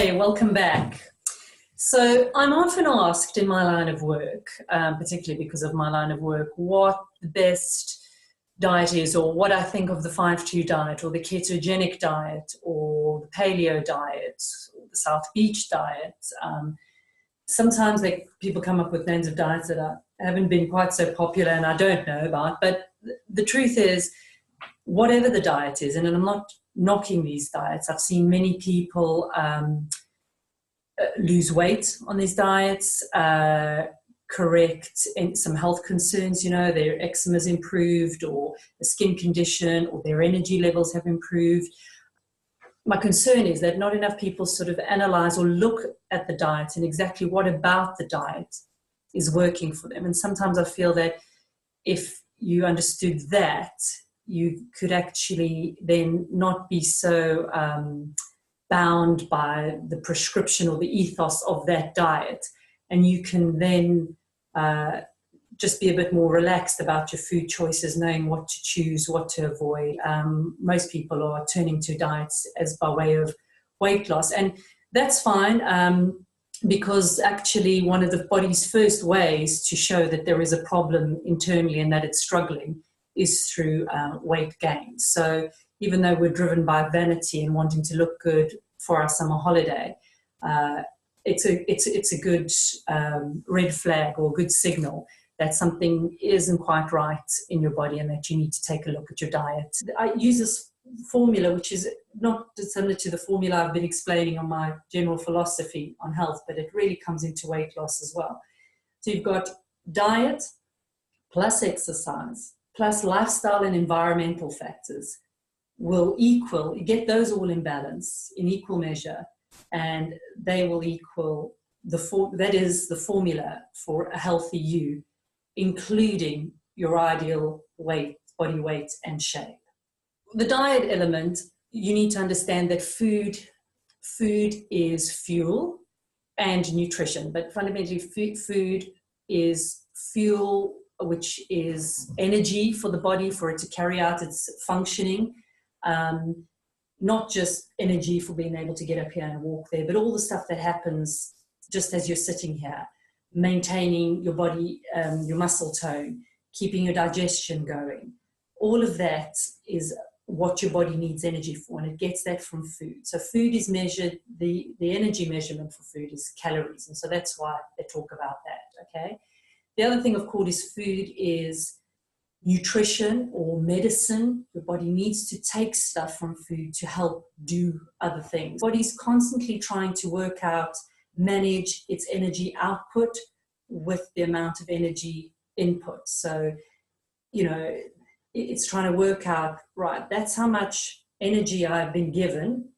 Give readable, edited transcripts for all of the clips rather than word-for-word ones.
Hey, welcome back. So I'm often asked in my line of work, particularly because of my line of work, what the best diet is, or what I think of the 5-2 diet, or the ketogenic diet, or the paleo diet, or the South Beach diet. Sometimes people come up with names of diets that haven't been quite so popular and I don't know about, but the truth is, whatever the diet is, and I'm not knocking these diets, I've seen many people lose weight on these diets, correct some health concerns, their eczema's improved, or the skin condition, or their energy levels have improved. My concern is that not enough people sort of analyze or look at the diet and exactly what about the diet is working for them. And sometimes I feel that if you understood that, you could actually then not be so bound by the prescription or the ethos of that diet. And you can then just be a bit more relaxed about your food choices, knowing what to choose, what to avoid. Most people are turning to diets as by way of weight loss. And that's fine, because actually one of the body's first ways to show that there is a problem internally and that it's struggling is through weight gain. So even though we're driven by vanity and wanting to look good for our summer holiday, it's a good red flag or good signal that something isn't quite right in your body and that you need to take a look at your diet. I use this formula, which is not dissimilar to the formula I've been explaining on my general philosophy on health, but it really comes into weight loss as well. So you've got diet plus exercise plus lifestyle and environmental factors will equal, get those all in balance, in equal measure, and they will equal that is the formula for a healthy you, including your ideal weight, body weight, and shape. The diet element, you need to understand that food is fuel and nutrition, but fundamentally food is fuel, which is energy for the body for it to carry out its functioning, not just energy for being able to get up here and walk there, but all the stuff that happens just as you're sitting here, maintaining your body, your muscle tone, keeping your digestion going. All of that is what your body needs energy for, and it gets that from food. So food is measured, the energy measurement for food is calories, and so that's why they talk about that, okay? The other thing, of course, is food is nutrition or medicine. Your body needs to take stuff from food to help do other things. The body's constantly trying to work out, manage its energy output with the amount of energy input. So, it's trying to work out, right, that's how much energy I've been given.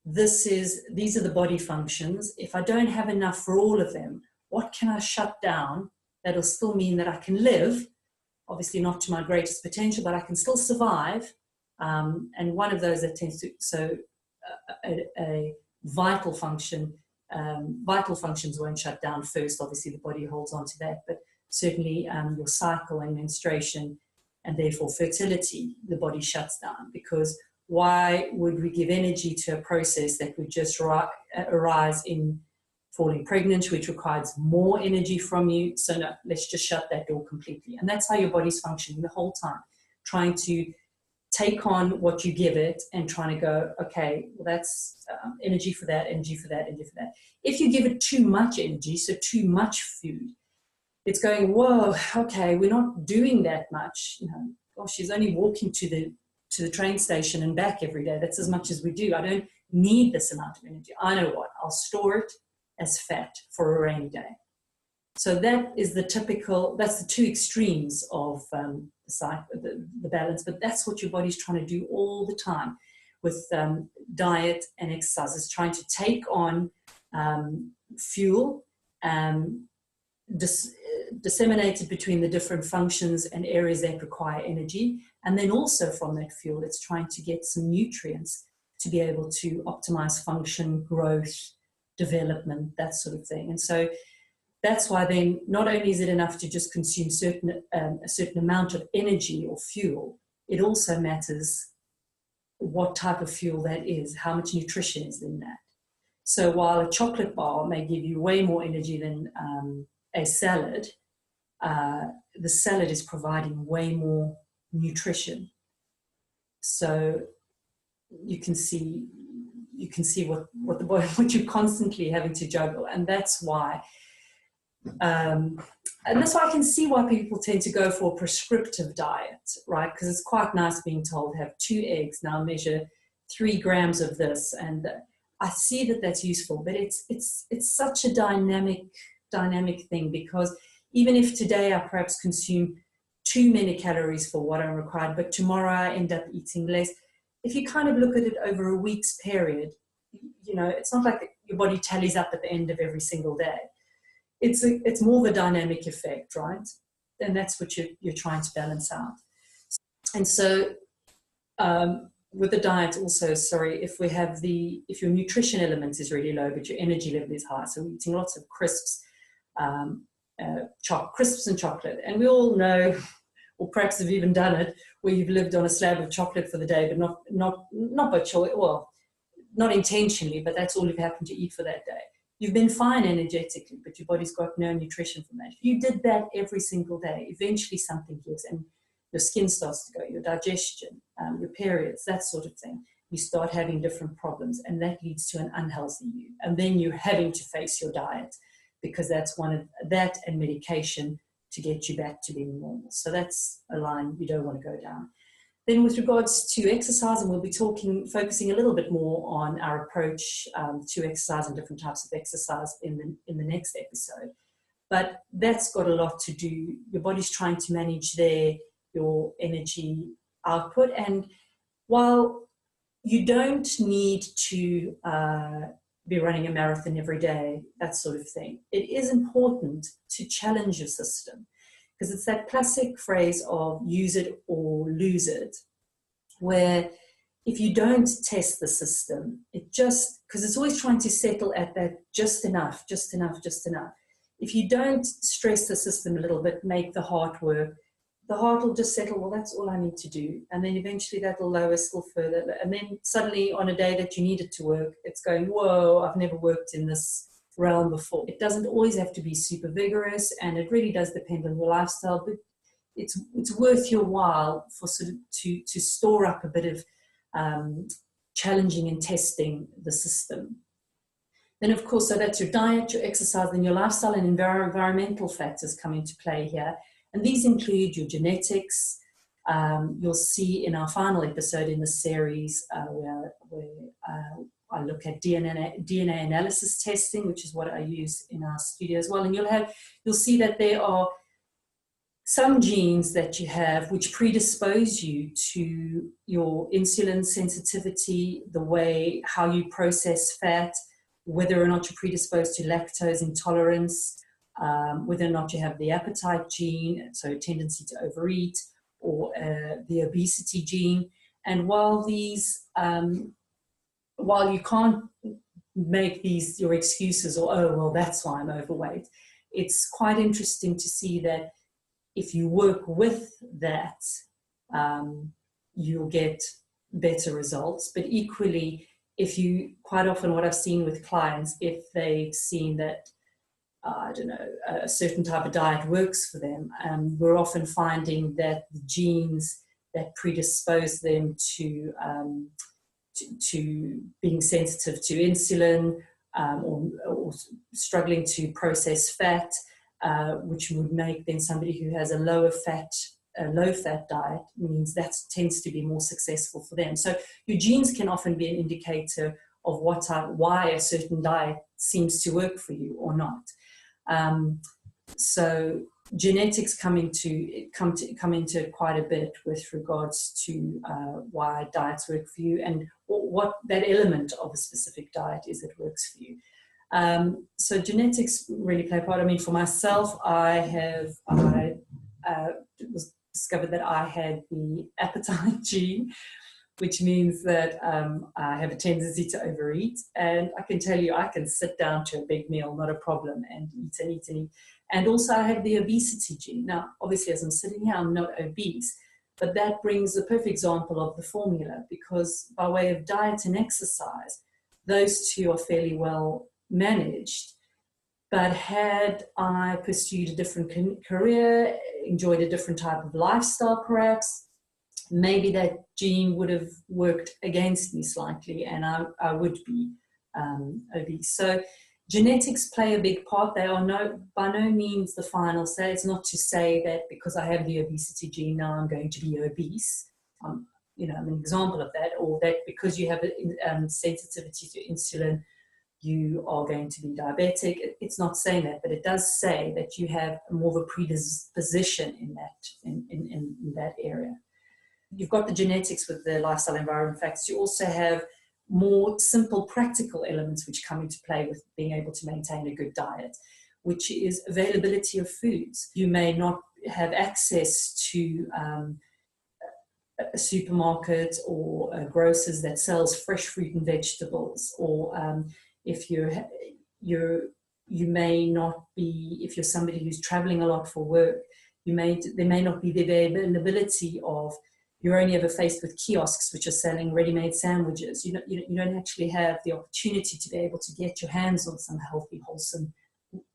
These are the body functions. If I don't have enough for all of them, what can I shut down that'll still mean that I can live, obviously not to my greatest potential, but I can still survive. And one of those that tends to, a vital function, vital functions won't shut down first. Obviously the body holds on to that, but certainly your cycle and menstruation and therefore fertility, the body shuts down, because why would we give energy to a process that would just arise in falling pregnant, which requires more energy from you? So no, let's just shut that door completely. And that's how your body's functioning the whole time, trying to take on what you give it and trying to go, okay, well, that's energy for that, energy for that, energy for that. If you give it too much energy, so too much food, it's going, whoa, okay, we're not doing that much. Gosh, she's only walking to the train station and back every day. That's as much as we do. I don't need this amount of energy. I know what, I'll store it as fat for a rainy day. So that is that's the two extremes of the balance, but that's what your body's trying to do all the time with diet and exercise. It's trying to take on fuel, disseminated between the different functions and areas that require energy, and then also from that fuel, it's trying to get some nutrients to be able to optimize function, growth, development, that sort of thing. And so that's why then not only is it enough to just consume a certain amount of energy or fuel, it also matters what type of fuel that is, how much nutrition is in that. So while a chocolate bar may give you way more energy than a salad, the salad is providing way more nutrition. So you can see what the body, what you're constantly having to juggle, and that's why. And that's why I can see why people tend to go for a prescriptive diet, right? Because it's quite nice being told, have 2 eggs, now measure 3 grams of this. And I see that that's useful, but it's such a dynamic thing, because even if today I perhaps consume too many calories for what I'm required, but tomorrow I end up eating less, if you kind of look at it over a week's period, you know, it's not like your body tallies up at the end of every single day. It's more of a dynamic effect, right? And that's what you're trying to balance out. And so with the diet also, if your nutrition element is really low, but your energy level is high, so we're eating lots of crisps, crisps and chocolate. And we all know, or perhaps have even done it, where you've lived on a slab of chocolate for the day, but not by choice, well, not intentionally, but that's all you've happened to eat for that day. You've been fine energetically, but your body's got no nutrition from that. If you did that every single day, eventually something gives, and your skin starts to go, your digestion, your periods, that sort of thing. You start having different problems, and that leads to an unhealthy you. And then you're having to face your diet, because that's one of that and medication to get you back to being normal. So that's a line you don't want to go down. Then with regards to exercise, and we'll be focusing a little bit more on our approach to exercise and different types of exercise in the next episode. But that's got a lot to do. Your body's trying to manage your energy output. And while you don't need to be running a marathon every day, that sort of thing, it is important to challenge your system. Because it's that classic phrase of use it or lose it, where if you don't test the system, because it's always trying to settle at that just enough. If you don't stress the system a little bit, make the heart work, the heart will just settle, well, that's all I need to do. And then eventually that will lower still further. And then suddenly on a day that you need it to work, it's going, whoa, I've never worked in this realm before. It doesn't always have to be super vigorous, and it really does depend on your lifestyle, but it's worth your while for sort of to store up a bit of challenging and testing the system. Then of course, so that's your diet, your exercise, and your lifestyle and environmental factors come into play here. And these include your genetics. You'll see in our final episode in the series where I look at DNA analysis testing, which is what I use in our studio as well. And you'll see that there are some genes that you have which predispose you to your insulin sensitivity, how you process fat, whether or not you're predisposed to lactose intolerance, whether or not you have the appetite gene, so a tendency to overeat, or the obesity gene. And while you can't make these your excuses or, oh, well, that's why I'm overweight, it's quite interesting to see that if you work with that, you'll get better results. But equally, quite often what I've seen with clients, if they've seen that, I don't know, a certain type of diet works for them, we're often finding that the genes that predispose them to being sensitive to insulin or struggling to process fat, which would make then somebody who has a low fat diet, means that tends to be more successful for them. So your genes can often be an indicator of why a certain diet seems to work for you or not. So genetics come into quite a bit with regards to why diets work for you and what that element of a specific diet is that works for you. So genetics really play a part. I mean, for myself, I was discovered that I had the appetite gene, which means that I have a tendency to overeat. And I can tell you, I can sit down to a big meal, not a problem, and eat and eat and eat. And also I have the obesity gene. Now, obviously, as I'm sitting here, I'm not obese, but that brings a perfect example of the formula, because by way of diet and exercise, those two are fairly well managed. But had I pursued a different career, enjoyed a different type of lifestyle perhaps, maybe that gene would have worked against me slightly, and I would be obese. So genetics play a big part. They are by no means the final say. It's not to say that because I have the obesity gene, now I'm going to be obese. I'm an example of that, or that because you have a sensitivity to insulin, you are going to be diabetic. It's not saying that, but it does say that you have more of a predisposition in that area. You've got the genetics with the lifestyle environment factors. You also have more simple practical elements which come into play with being able to maintain a good diet, which is availability of foods. You may not have access to a supermarket or a grocer's that sells fresh fruit and vegetables, or if you may not be, if you're somebody who's traveling a lot for work, there may not be the availability of, you're only ever faced with kiosks which are selling ready-made sandwiches. You don't actually have the opportunity to be able to get your hands on some healthy, wholesome,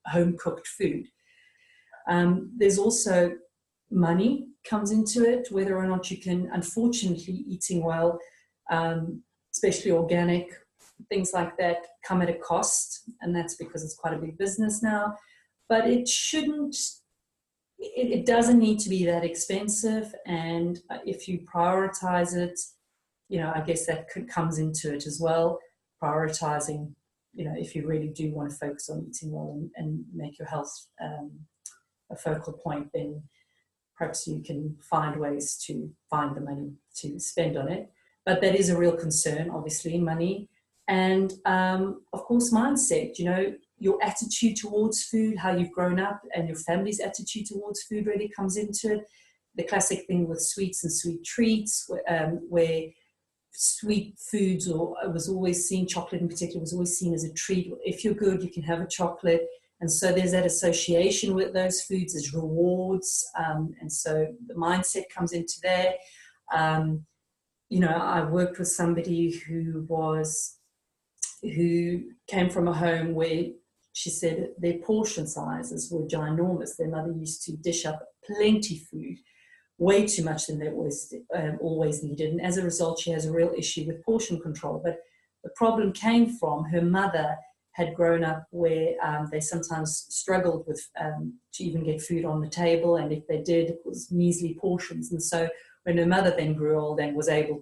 home-cooked food. There's also money comes into it, whether or not you can, unfortunately, eating well, especially organic, things like that come at a cost, and that's because it's quite a big business now. But it doesn't need to be that expensive, and if you prioritize it, I guess that comes into it as well. Prioritizing, if you really do want to focus on eating well and make your health a focal point, then perhaps you can find ways to find the money to spend on it. But that is a real concern, obviously, money. And of course, mindset, your attitude towards food, how you've grown up, and your family's attitude towards food really comes into it. The classic thing with sweets and sweet treats, where sweet foods, or was always seen, chocolate in particular, was always seen as a treat. If you're good, you can have a chocolate. And so there's that association with those foods as rewards. And so the mindset comes into there. I worked with somebody who came from a home where she said their portion sizes were ginormous. Their mother used to dish up plenty food, way too much than they always needed. And as a result, she has a real issue with portion control. But the problem came from her mother had grown up where they sometimes struggled with to even get food on the table. And if they did, it was measly portions. And so when her mother then grew old and was able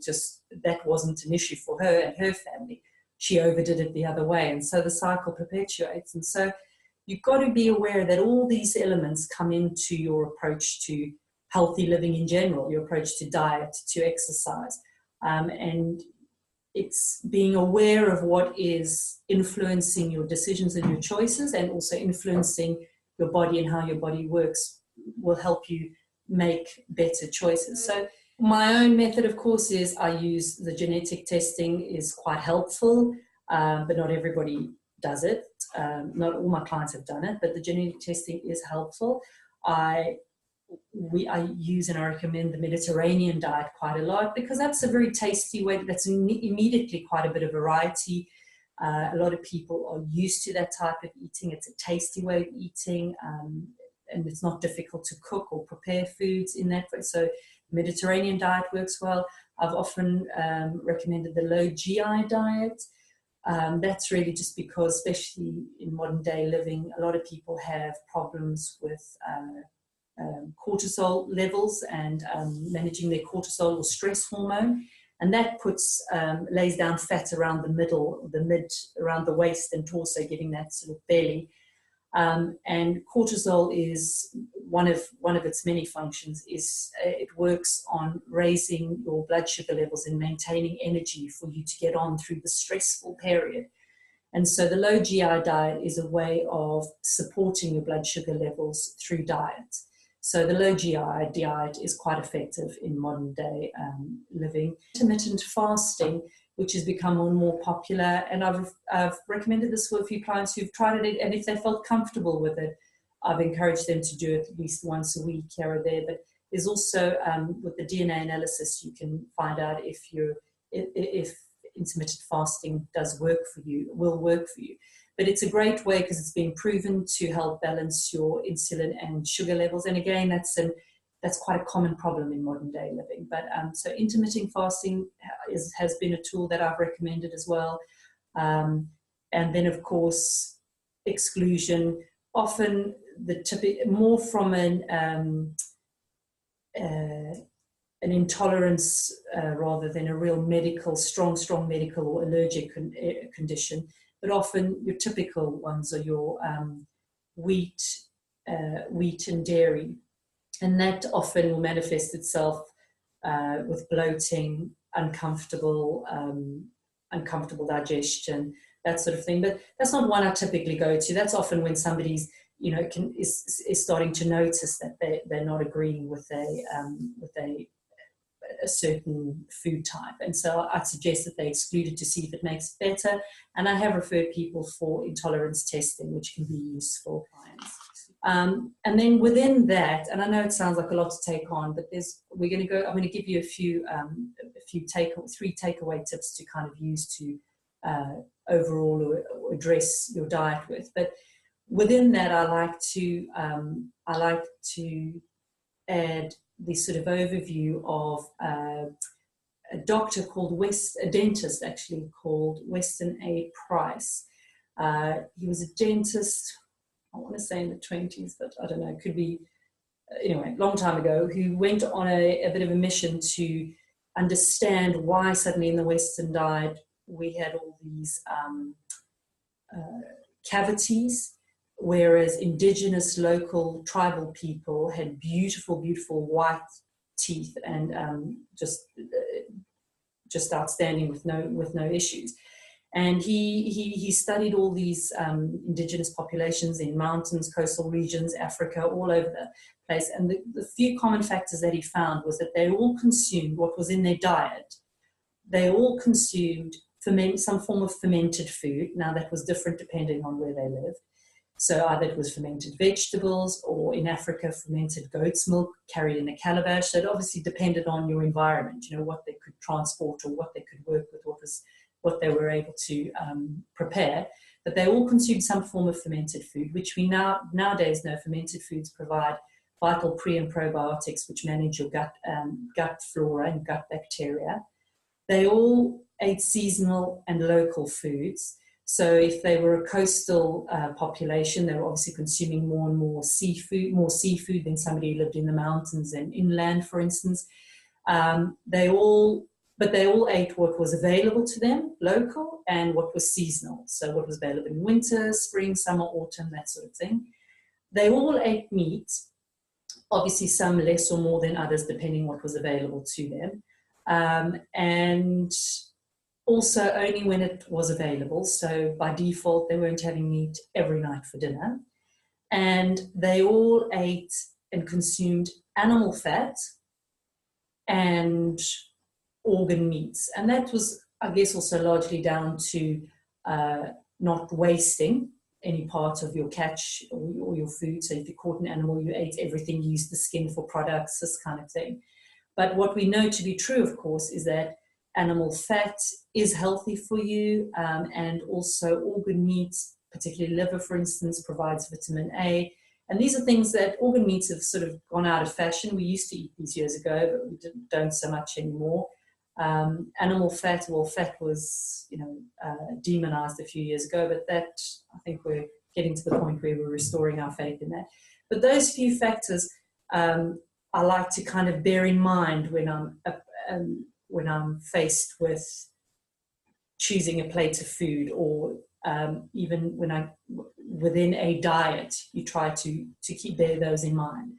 that wasn't an issue for her and her family, she overdid it the other way. And so the cycle perpetuates. And so you've got to be aware that all these elements come into your approach to healthy living in general, your approach to diet, to exercise. And it's being aware of what is influencing your decisions and your choices, and also influencing your body and how your body works will help you make better choices. So my own method, of course, is I use the genetic testing is quite helpful, but not everybody does it. Not all my clients have done it, but the genetic testing is helpful. I use and I recommend the Mediterranean diet quite a lot, because that's a very tasty way. That's immediately quite a bit of variety. A lot of people are used to that type of eating. It's a tasty way of eating, and it's not difficult to cook or prepare foods in that way. So Mediterranean diet works well. I've often recommended the low GI diet. That's really just because, especially in modern day living, a lot of people have problems with cortisol levels and managing their cortisol or stress hormone, and that lays down fat around around the waist and torso, giving that sort of belly. And cortisol is one of its many functions. It works on raising your blood sugar levels and maintaining energy for you to get on through the stressful period. And so the low GI diet is a way of supporting your blood sugar levels through diet. So the low GI diet is quite effective in modern day living. Intermittent fasting, which has become more and more popular, and I've recommended this for a few clients who've tried it, and if they felt comfortable with it, I've encouraged them to do it at least once a week here or there. But there's also with the DNA analysis, you can find out if intermittent fasting does work for you, will work for you. But it's a great way because it's been proven to help balance your insulin and sugar levels. And again, that's quite a common problem in modern day living. But so intermittent fasting has been a tool that I've recommended as well. And then, of course, exclusion, often more from an intolerance rather than a real medical, strong medical or allergic condition. But often your typical ones are your wheat and dairy. And that often will manifest itself with bloating, uncomfortable digestion, that sort of thing. But that's not one I typically go to. That's often when somebody's, is starting to notice that they're not agreeing with a certain food type. And so I'd suggest that they exclude it to see if it makes it better. And I have referred people for intolerance testing, which can be useful. And then within that, and I know it sounds like a lot to take on, but I'm going to give you three takeaway tips to kind of use to overall or address your diet with. But within that, I like to add this sort of overview of a dentist actually called Weston A. Price. He was a dentist, I want to say in the 20s, but I don't know, it could be, anyway, a long time ago, who went on a bit of a mission to understand why suddenly in the Western diet we had all these cavities, whereas indigenous, local, tribal people had beautiful, beautiful white teeth and just outstanding with no issues. And he studied all these indigenous populations in mountains, coastal regions, Africa, all over the place. And the few common factors that he found was that they all consumed what was in their diet. They all consumed some form of fermented food. Now that was different depending on where they lived. So either it was fermented vegetables, or in Africa, fermented goat's milk carried in a calabash. So it obviously depended on your environment, what they could transport or what they could work with, what they were able to prepare. But they all consumed some form of fermented food, which we nowadays know fermented foods provide vital pre- and probiotics, which manage your gut flora and gut bacteria. They all ate seasonal and local foods. So if they were a coastal population, they were obviously consuming more and more seafood than somebody who lived in the mountains and inland, for instance. They all ate what was available to them, local, and what was seasonal. So what was available in winter, spring, summer, autumn, that sort of thing. They all ate meat, obviously some less or more than others, depending what was available to them. And also only when it was available. So by default, they weren't having meat every night for dinner. And they all ate and consumed animal fat and organ meats. And that was, I guess, also largely down to not wasting any part of your catch or your food. So if you caught an animal, you ate everything, used the skin for products, this kind of thing. But what we know to be true, of course, is that animal fat is healthy for you, and also organ meats, particularly liver, for instance, provides vitamin A. And these are things that organ meats have sort of gone out of fashion. We used to eat these years ago, but we don't so much anymore. Animal fat, well, fat was, demonized a few years ago, but that, I think we're getting to the point where we're restoring our faith in that. But those few factors I like to kind of bear in mind when I'm faced with choosing a plate of food, or even within a diet, you try to bear those in mind.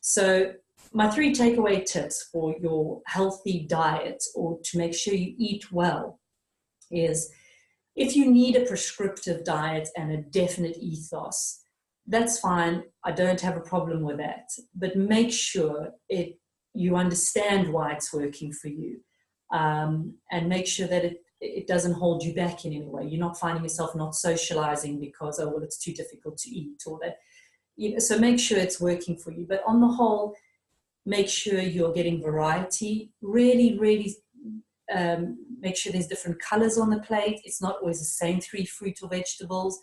So my 3 takeaway tips for your healthy diet, or to make sure you eat well, is if you need a prescriptive diet and a definite ethos, that's fine. I don't have a problem with that. But make sure you understand why it's working for you, and make sure that it doesn't hold you back in any way. You're not finding yourself not socializing because, oh, well, it's too difficult to eat, or that. So make sure it's working for you. But on the whole, make sure you're getting variety. Really, really make sure there's different colors on the plate. It's not always the same 3 fruit or vegetables.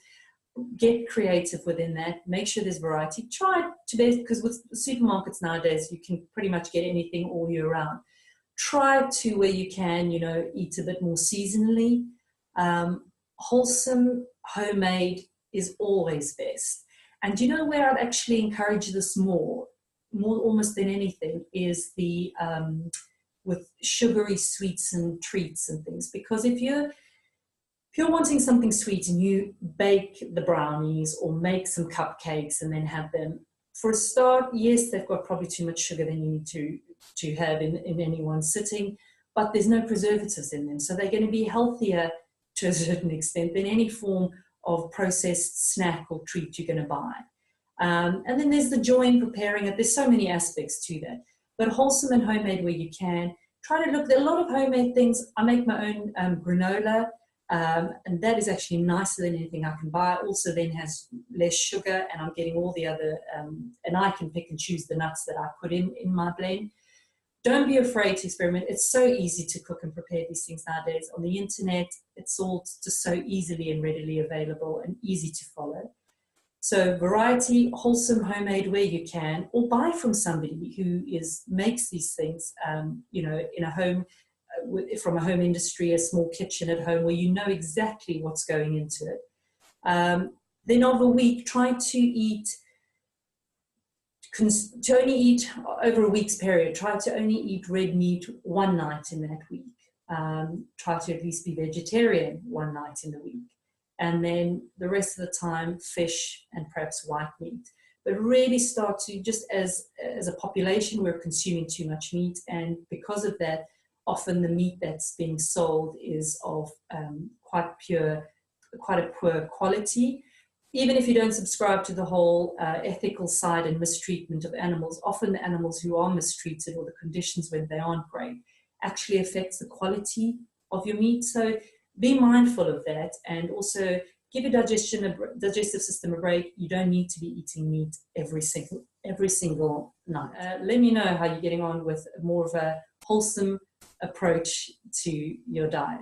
Get creative within that. Make sure there's variety. Try to best, because with supermarkets nowadays, you can pretty much get anything all year round. Try to, where you can, eat a bit more seasonally. Wholesome, homemade is always best. And you know where I'd actually encourage this more almost than anything, is the with sugary sweets and treats and things. Because if you're wanting something sweet and you bake the brownies or make some cupcakes and then have them, for a start, yes, they've got probably too much sugar than you need to have in any one sitting, but there's no preservatives in them. So they're going to be healthier to a certain extent than any form of processed snack or treat you're going to buy. And then there's the joy in preparing it. There's so many aspects to that. But wholesome and homemade where you can. Try to look, there are a lot of homemade things. I make my own granola, and that is actually nicer than anything I can buy. Also then has less sugar, and I'm getting all the other, and I can pick and choose the nuts that I put in my blend. Don't be afraid to experiment. It's so easy to cook and prepare these things nowadays. On the internet, it's all just so easily and readily available and easy to follow. So variety, wholesome, homemade where you can, or buy from somebody who makes these things, in a home, from a home industry, a small kitchen at home where you know exactly what's going into it. Then of a week, try to only eat over a week's period. Try to only eat red meat one night in that week. Try to at least be vegetarian one night in the week. And then the rest of the time, fish and perhaps white meat. But really start to, just as a population, we're consuming too much meat. And because of that, often the meat that's being sold is of quite a poor quality. Even if you don't subscribe to the whole ethical side and mistreatment of animals, often the animals who are mistreated or the conditions when they aren't great actually affects the quality of your meat. So be mindful of that, and also give your digestive system a break. You don't need to be eating meat every single night. Let me know how you're getting on with more of a wholesome approach to your diet.